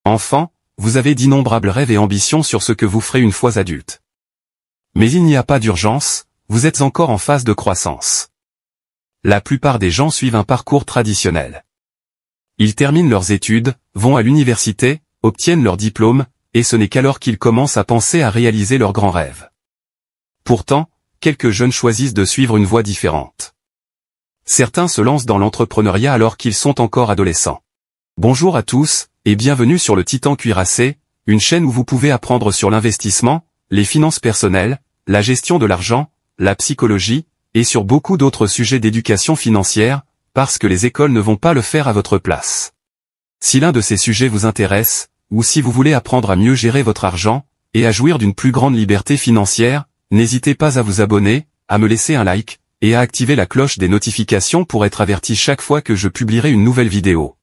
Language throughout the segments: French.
Enfant, vous avez d'innombrables rêves et ambitions sur ce que vous ferez une fois adulte. Mais il n'y a pas d'urgence, vous êtes encore en phase de croissance. La plupart des gens suivent un parcours traditionnel. Ils terminent leurs études, vont à l'université, obtiennent leur diplôme, et ce n'est qu'alors qu'ils commencent à penser à réaliser leurs grands rêves. Pourtant, quelques jeunes choisissent de suivre une voie différente. Certains se lancent dans l'entrepreneuriat alors qu'ils sont encore adolescents. Bonjour à tous, et bienvenue sur le Titan Cuirassé, une chaîne où vous pouvez apprendre sur l'investissement, les finances personnelles, la gestion de l'argent, la psychologie, et sur beaucoup d'autres sujets d'éducation financière, parce que les écoles ne vont pas le faire à votre place. Si l'un de ces sujets vous intéresse, ou si vous voulez apprendre à mieux gérer votre argent, et à jouir d'une plus grande liberté financière, n'hésitez pas à vous abonner, à me laisser un like, et à activer la cloche des notifications pour être averti chaque fois que je publierai une nouvelle vidéo.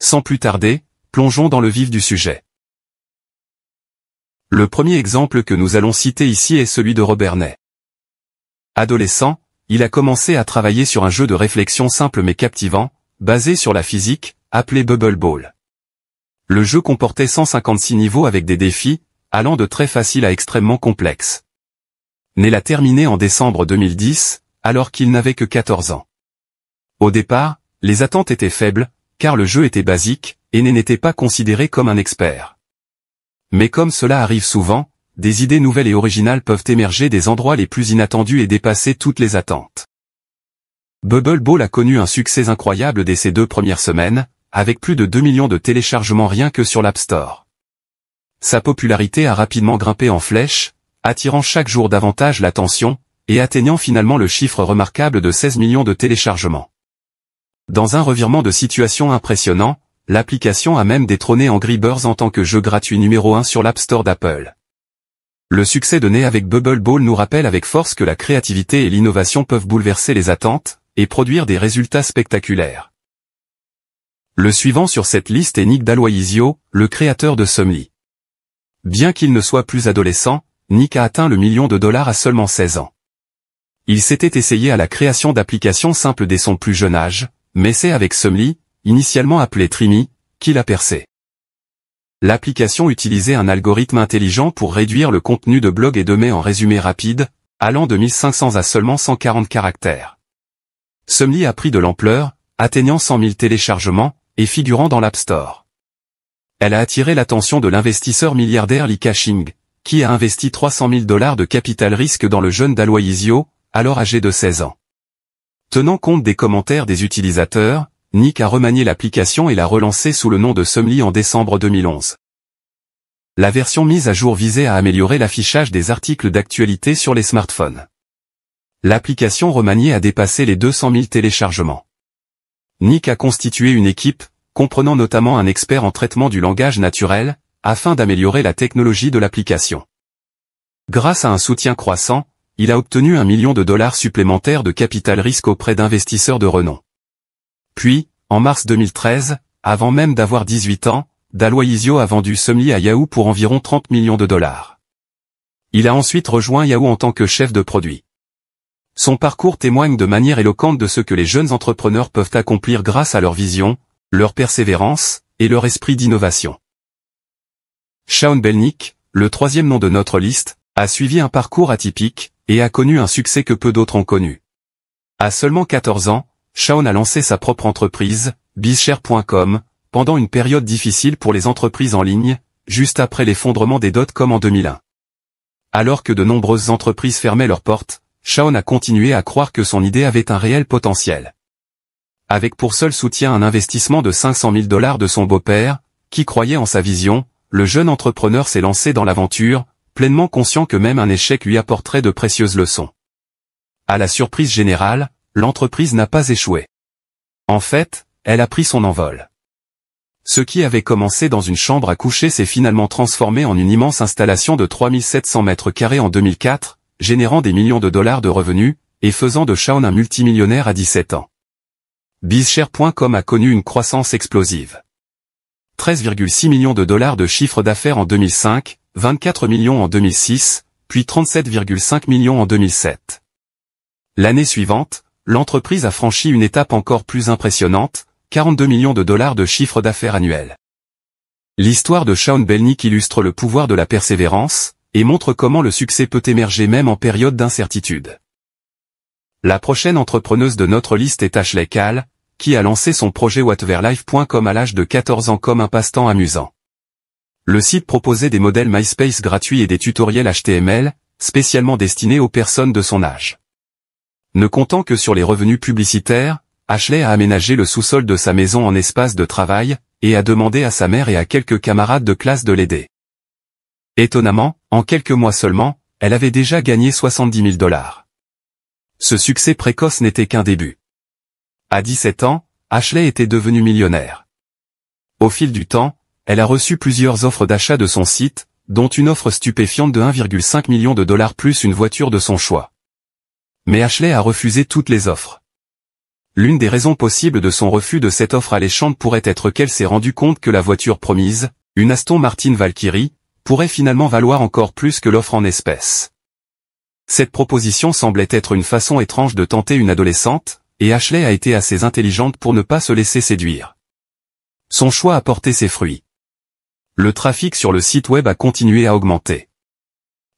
Sans plus tarder, plongeons dans le vif du sujet. Le premier exemple que nous allons citer ici est celui de Robert Ney. Adolescent, il a commencé à travailler sur un jeu de réflexion simple mais captivant, basé sur la physique, appelé Bubble Ball. Le jeu comportait 156 niveaux avec des défis, allant de très facile à extrêmement complexe. Ney l'a terminé en décembre 2010, alors qu'il n'avait que 14 ans. Au départ, les attentes étaient faibles, car le jeu était basique, et Ney n'était pas considéré comme un expert. Mais comme cela arrive souvent, des idées nouvelles et originales peuvent émerger des endroits les plus inattendus et dépasser toutes les attentes. Bubble Ball a connu un succès incroyable dès ses 2 premières semaines, avec plus de 2 millions de téléchargements rien que sur l'App Store. Sa popularité a rapidement grimpé en flèche, attirant chaque jour davantage l'attention, et atteignant finalement le chiffre remarquable de 16 millions de téléchargements. Dans un revirement de situation impressionnant, l'application a même détrôné Angry Birds en tant que jeu gratuit numéro 1 sur l'App Store d'Apple. Le succès de Ney avec Bubble Ball nous rappelle avec force que la créativité et l'innovation peuvent bouleverser les attentes, et produire des résultats spectaculaires. Le suivant sur cette liste est Nick D'Aloisio, le créateur de Somely. Bien qu'il ne soit plus adolescent, Nick a atteint le $1 million à seulement 16 ans. Il s'était essayé à la création d'applications simples dès son plus jeune âge, mais c'est avec Somely, initialement appelé Trimi, qu'il a percé. L'application utilisait un algorithme intelligent pour réduire le contenu de blog et de met en résumé rapide, allant de 1500 à seulement 140 caractères. Somely a pris de l'ampleur, atteignant 100 000 téléchargements, et figurant dans l'App Store. Elle a attiré l'attention de l'investisseur milliardaire Lee Ka-shing, qui a investi $300 000 de capital risque dans le jeune D'Aloisio, alors âgé de 16 ans. Tenant compte des commentaires des utilisateurs, Nick a remanié l'application et l'a relancée sous le nom de Somely en décembre 2011. La version mise à jour visait à améliorer l'affichage des articles d'actualité sur les smartphones. L'application remaniée a dépassé les 200 000 téléchargements. Nick a constitué une équipe, comprenant notamment un expert en traitement du langage naturel, afin d'améliorer la technologie de l'application. Grâce à un soutien croissant, il a obtenu $1 million supplémentaires de capital risque auprès d'investisseurs de renom. Puis, en mars 2013, avant même d'avoir 18 ans, D'Aloisio a vendu Somely à Yahoo pour environ $30 millions. Il a ensuite rejoint Yahoo en tant que chef de produit. Son parcours témoigne de manière éloquente de ce que les jeunes entrepreneurs peuvent accomplir grâce à leur vision, leur persévérance, et leur esprit d'innovation. Shawn Belnick, le 3e nom de notre liste, a suivi un parcours atypique, et a connu un succès que peu d'autres ont connu. À seulement 14 ans, Shawn a lancé sa propre entreprise, BizShare.com, pendant une période difficile pour les entreprises en ligne, juste après l'effondrement des dot-com en 2001. Alors que de nombreuses entreprises fermaient leurs portes, Shawn a continué à croire que son idée avait un réel potentiel. Avec pour seul soutien un investissement de $500 000 de son beau-père, qui croyait en sa vision, le jeune entrepreneur s'est lancé dans l'aventure, pleinement conscient que même un échec lui apporterait de précieuses leçons. À la surprise générale, l'entreprise n'a pas échoué. En fait, elle a pris son envol. Ce qui avait commencé dans une chambre à coucher s'est finalement transformé en une immense installation de 3700 mètres carrés en 2004, générant des millions de dollars de revenus, et faisant de Shawn un multimillionnaire à 17 ans. BizShare.com a connu une croissance explosive. 13,6 millions de dollars de chiffre d'affaires en 2005, 24 millions en 2006, puis 37,5 millions en 2007. L'année suivante, l'entreprise a franchi une étape encore plus impressionnante, 42 millions de dollars de chiffre d'affaires annuel. L'histoire de Shaun Belnick illustre le pouvoir de la persévérance, et montre comment le succès peut émerger même en période d'incertitude. La prochaine entrepreneuse de notre liste est Ashley Call, qui a lancé son projet whateverlife.com à l'âge de 14 ans comme un passe-temps amusant. Le site proposait des modèles MySpace gratuits et des tutoriels HTML, spécialement destinés aux personnes de son âge. Ne comptant que sur les revenus publicitaires, Ashley a aménagé le sous-sol de sa maison en espace de travail, et a demandé à sa mère et à quelques camarades de classe de l'aider. Étonnamment, en quelques mois seulement, elle avait déjà gagné 70 000 $. Ce succès précoce n'était qu'un début. À 17 ans, Ashley était devenue millionnaire. Au fil du temps, elle a reçu plusieurs offres d'achat de son site, dont une offre stupéfiante de 1,5 million de $ plus une voiture de son choix. Mais Ashley a refusé toutes les offres. L'une des raisons possibles de son refus de cette offre alléchante pourrait être qu'elle s'est rendue compte que la voiture promise, une Aston Martin Valkyrie, pourrait finalement valoir encore plus que l'offre en espèces. Cette proposition semblait être une façon étrange de tenter une adolescente, et Ashley a été assez intelligente pour ne pas se laisser séduire. Son choix a porté ses fruits. Le trafic sur le site web a continué à augmenter.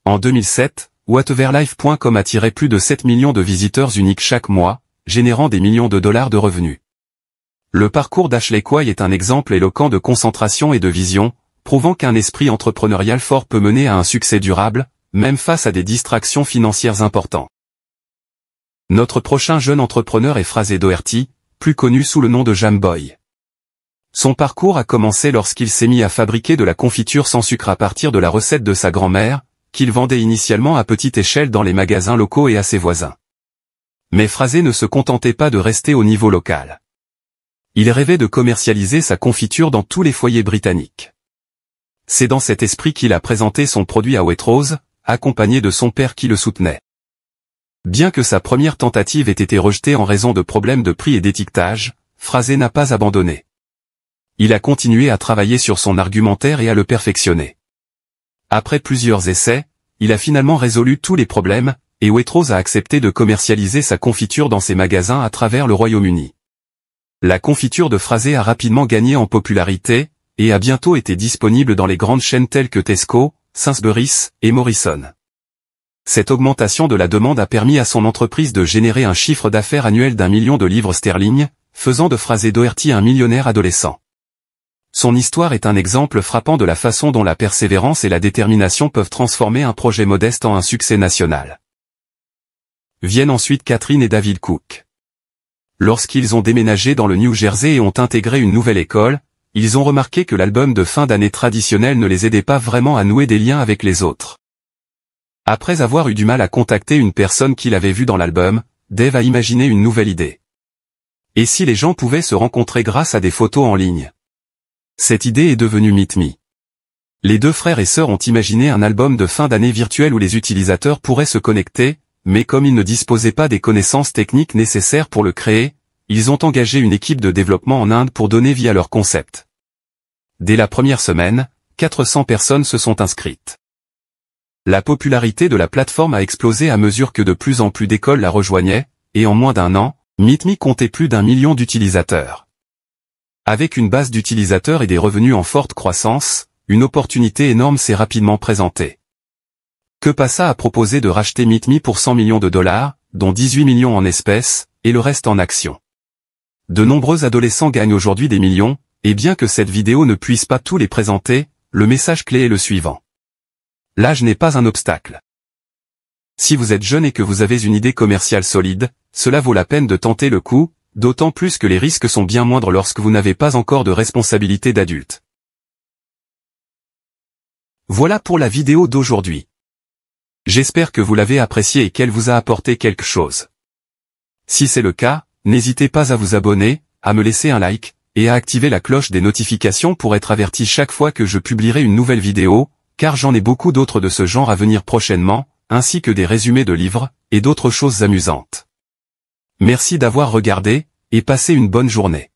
En 2007, whateverlife.com attirait plus de 7 millions de visiteurs uniques chaque mois, générant des millions de $ de revenus. Le parcours d'Ashley Call est un exemple éloquent de concentration et de vision, prouvant qu'un esprit entrepreneurial fort peut mener à un succès durable, même face à des distractions financières importantes. Notre prochain jeune entrepreneur est Fraser Doherty, plus connu sous le nom de Jamboy. Son parcours a commencé lorsqu'il s'est mis à fabriquer de la confiture sans sucre à partir de la recette de sa grand-mère, qu'il vendait initialement à petite échelle dans les magasins locaux et à ses voisins. Mais Fraser ne se contentait pas de rester au niveau local. Il rêvait de commercialiser sa confiture dans tous les foyers britanniques. C'est dans cet esprit qu'il a présenté son produit à Waitrose, accompagné de son père qui le soutenait. Bien que sa première tentative ait été rejetée en raison de problèmes de prix et d'étiquetage, Fraser n'a pas abandonné. Il a continué à travailler sur son argumentaire et à le perfectionner. Après plusieurs essais, il a finalement résolu tous les problèmes, et Waitrose a accepté de commercialiser sa confiture dans ses magasins à travers le Royaume-Uni. La confiture de Fraser a rapidement gagné en popularité, et a bientôt été disponible dans les grandes chaînes telles que Tesco, Sainsbury's et Morrison. Cette augmentation de la demande a permis à son entreprise de générer un chiffre d'affaires annuel d'1 million de livres sterling, faisant de Fraser Doherty un millionnaire adolescent. Son histoire est un exemple frappant de la façon dont la persévérance et la détermination peuvent transformer un projet modeste en un succès national. Viennent ensuite Catherine et David Cook. Lorsqu'ils ont déménagé dans le New Jersey et ont intégré une nouvelle école, ils ont remarqué que l'album de fin d'année traditionnel ne les aidait pas vraiment à nouer des liens avec les autres. Après avoir eu du mal à contacter une personne qu'il avait vue dans l'album, Dave a imaginé une nouvelle idée. Et si les gens pouvaient se rencontrer grâce à des photos en ligne? Cette idée est devenue Meet Me. Les deux frères et sœurs ont imaginé un album de fin d'année virtuel où les utilisateurs pourraient se connecter, mais comme ils ne disposaient pas des connaissances techniques nécessaires pour le créer, ils ont engagé une équipe de développement en Inde pour donner vie à leur concept. Dès la première semaine, 400 personnes se sont inscrites. La popularité de la plateforme a explosé à mesure que de plus en plus d'écoles la rejoignaient, et en moins d'un an, Meet Me comptait plus d'1 million d'utilisateurs. Avec une base d'utilisateurs et des revenus en forte croissance, une opportunité énorme s'est rapidement présentée. Keepassa a proposé de racheter Meet Me pour 100 millions de $, dont 18 millions en espèces, et le reste en actions. De nombreux adolescents gagnent aujourd'hui des millions, et bien que cette vidéo ne puisse pas tous les présenter, le message clé est le suivant. L'âge n'est pas un obstacle. Si vous êtes jeune et que vous avez une idée commerciale solide, cela vaut la peine de tenter le coup, d'autant plus que les risques sont bien moindres lorsque vous n'avez pas encore de responsabilité d'adulte. Voilà pour la vidéo d'aujourd'hui. J'espère que vous l'avez appréciée et qu'elle vous a apporté quelque chose. Si c'est le cas, n'hésitez pas à vous abonner, à me laisser un like, et à activer la cloche des notifications pour être averti chaque fois que je publierai une nouvelle vidéo, car j'en ai beaucoup d'autres de ce genre à venir prochainement, ainsi que des résumés de livres, et d'autres choses amusantes. Merci d'avoir regardé, et passez une bonne journée.